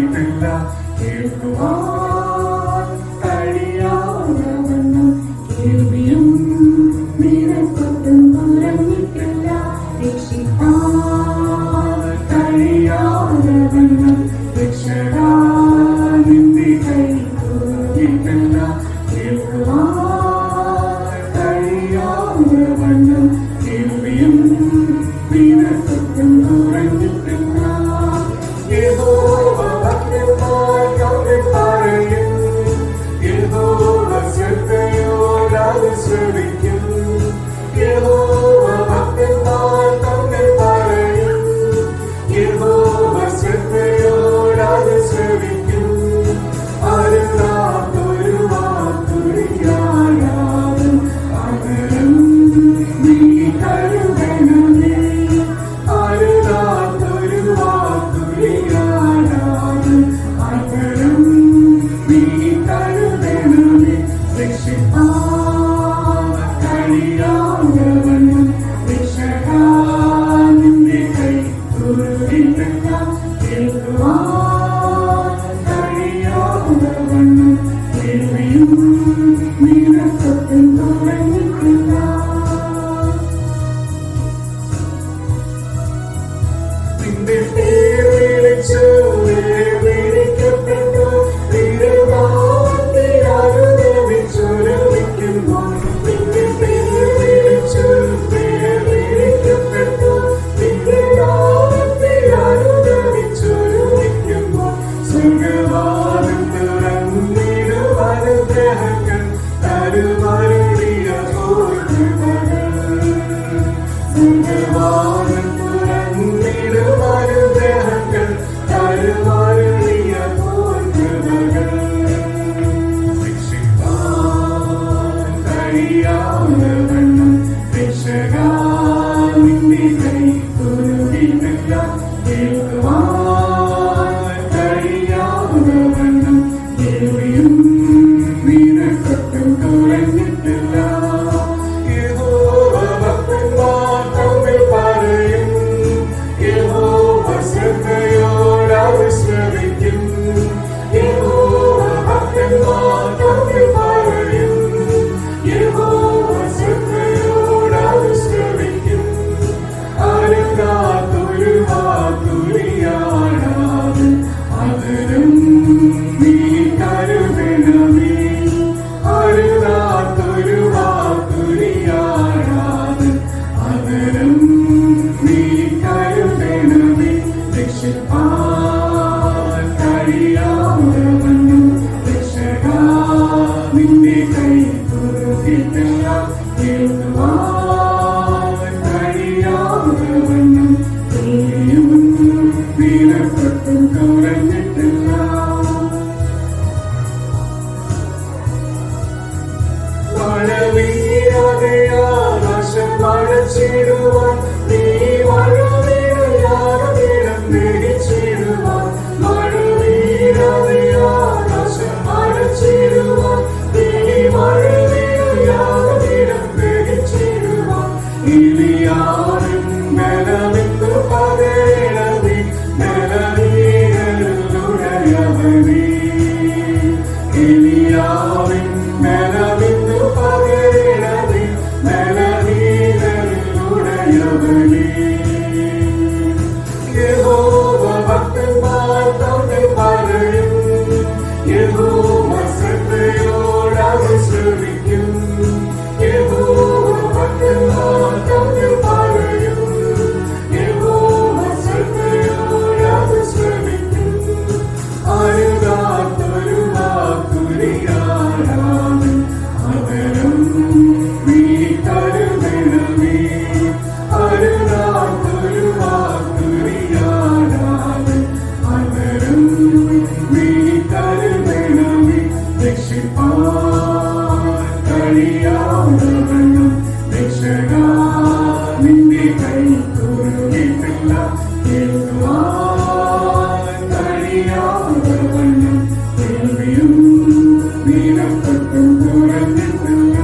തുറന്നിട്ടില്ല. കേൾക്കുവാൻ കഴിയാതവണ്ണം കേൾവിയും നിനക്കൊട്ടും തുറന്നിട്ടില്ല. രക്ഷിക്കാൻ കഴിയാതവണ്ണം രക്ഷകാ നിന്റെ കൈ തുറന്നിട്ടില്ല. കേൾക്കുവാൻ കഴിയാതവണ്ണം കേൾവിയും നിനക്കൊട്ടും തുറന്നിട്ടില്ല. യഹോവ ഭക്തന്മാർ തമ്മിൽ പറയും, യഹോവ ശ്രദ്ധയോടത് ശ്രവിക്കും. യഹോവ ഭക്തന്മാർ തമ്മിൽ പറയും, യഹോവ ശ്രദ്ധയോടത് ശ്രവിക്കും. അരുതാത്തൊരു വാക്കുറിയായാലും അകരം നീ കരുതണമേ. അരുതാത്തൊരു വാക്കുറിയായാലും അകരം നീ കരുതണമേ. രക്ഷിക്കാൻ കഴിയാതവണ്ണം രക്ഷകാ നിന്റെ കൈ തുറന്നിട്ടില്ല. കേൾക്കുവാൻ കഴിയാതവണ്ണം കേൾവിയും നിനക്കൊട്ടും തുറന്നിട്ടില്ല. നിന്റെ പേർ വിളിച്ചു വേർതിരിക്കപ്പെട്ടു, തിരുനാമത്തിൽ അനുദപിച്ചൊരുമിക്കുമ്പോൾ. നിന്റെ പേർ വിളിച്ചു വേർതിരിക്കപ്പെട്ടു, തിരുനാമത്തിൽ അനുദപിച്ചൊരുമിക്കുമ്പോൾ. സ്വർഗ്ഗവാതിൽ തുറന്നിടും അനുഗ്രഹങ്ങൾ തരുമരുളിയ കൃപകൾ. സ്വർഗ്ഗവാതിൽ തുറന്നിടും അനുഗ്രഹങ്ങൾ തരുമരുളിയ കൃപകൾ. രക്ഷിക്കാൻ കഴിയാതവണ്ണം രക്ഷകാ നിന്റെ കൈ തുറന്നിട്ടില്ല. കേൾക്കുവാൻ കഴിയാതവണ്ണം കേൾവിയും നിനക്കൊട്ടും തുറന്നിട്ടില്ല. യഹോവ ഭക്തന്മാർ തമ്മിൽ പറയും, യഹോവ ശ്രദ്ധയോടത് ശ്രവിക്കും. യഹോവ ഭക്തന്മാർ തമ്മിൽ പറയും, യഹോവ ശ്രദ്ധയോടത് ശ്രവിക്കും. അരുതാത്തൊരു വാക്കുറിയാടാതെ അകരം നീ കരുതണമേ. അരുതാത്തൊരു വാക്കുറിയാടാതെ അകരം നീ കരുതണമേ. രക്ഷിക്കാൻ കഴിയാതവണ്ണം രക്ഷകാ നിന്റെ കൈ തുറന്നിട്ടില്ല. കേൾക്കുവാൻ കഴിയാതവണ്ണം കേൾവിയും നിനക്കൊട്ടും തുറന്നിട്ടില്ല. മഴ വീഴാതെ ആകാശം മഴച്ചിടുവാൻ, നീ മഴ വീഴാതിടം ഗ്രഹിച്ചിടുവാൻ. മഴ വീഴാതെ ആകാശം മഴച്ചിടുവാൻ, നീ മഴ വീഴാതിടം ഗ്രഹിച്ചിടുവാൻ. ഇലിയാവിൻ ബലമെന്നു പകരണമേ, ബലവീരനുടയവനേ. എലിയാവിൻ ബലമെന്നു പകരണമേ, ബലവീരനുടയവനേ. യഹോവ ഭക്തന്മാർ തമ്മിൽ പറയും, യഹോവ ശ്രദ്ധയോടത് ശ്രവിക്കും. യഹോവ ഭക്തന്മാർ തമ്മിൽ പറയും, യഹോവ ശ്രദ്ധയോടത് ശ്രവിക്കും. അരുതാത്തൊരു വാക്കുറിയാടാതെ അകരം നീ കരുതണമേ. അരുതാത്തൊരു വാക്കുറിയാടാതെ അകരം നീ കരുതണമേ. രക്ഷിക്കാൻ കഴിയാതവണ്ണം രക്ഷകാ നിന്റെ കൈ തുറന്നിട്ടില്ല. കേൾക്കുവാൻ കഴിയാതവണ്ണം കേൾവിയും നിനക്കൊട്ടും തുറന്നിട്ടില്ല.